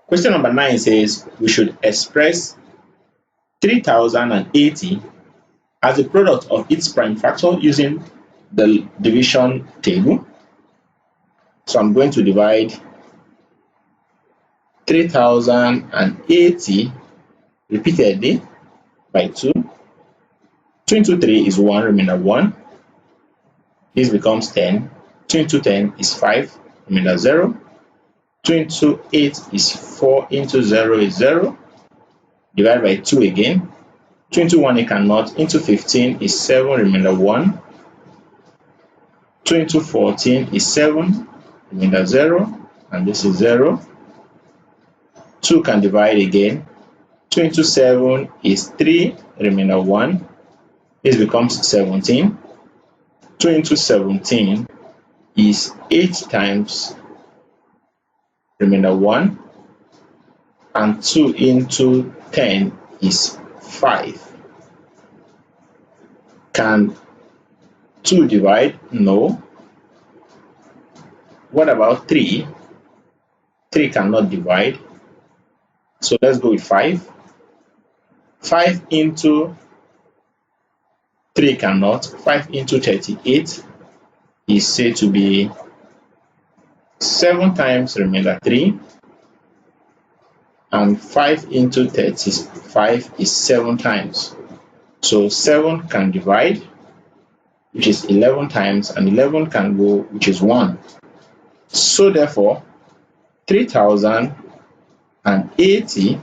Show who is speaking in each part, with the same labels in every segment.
Speaker 1: Question number 9 says we should express 3080 as a product of its prime factor using the division table. So I'm going to divide 3080 repeatedly by 2. 2 into 3 is 1, remainder 1. This becomes 10. 2 into 10 is 5, remainder 0. 2 into 8 is 4, into 0 is 0. Divide by 2 again. 2 into 1 you cannot. Into 15 is 7, remainder 1. 2 into 14 is 7, remainder 0. And this is 0. 2 can divide again. 2 into 7 is 3, remainder 1. This becomes 17. 2 into 17 is 8 times remainder 1. And 2 into 10 is 5. Can 2 divide? No. What about 3? 3 cannot divide. So let's go with 5. 5 into 3 cannot. 5 into 38 is said to be 7 times remainder 3. And 5 into 35 is 7 times. So 7 can divide, which is 11 times, and 11 can go, which is 1. So therefore, 3080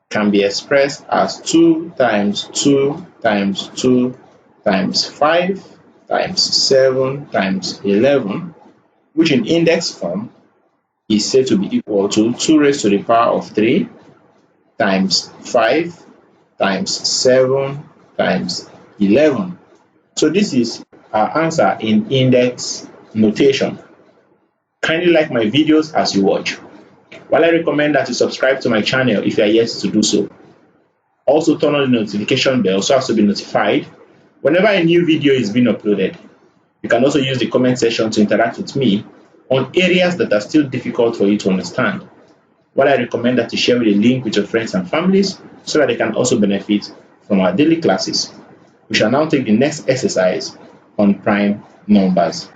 Speaker 1: can be expressed as 2 times 2 times 2 times 5 times 7 times 11, which in index form is said to be equal to 2 raised to the power of 3 times 5 times 7 times 11. So this is our answer in index notation. Kindly like my videos as you watch. While I recommend that you subscribe to my channel if you are yet to do so. Also turn on the notification bell so as to be notified whenever a new video is being uploaded. You can also use the comment section to interact with me on areas that are still difficult for you to understand. While I recommend that you share the link with your friends and families so that they can also benefit from our daily classes. We shall now take the next exercise on prime numbers.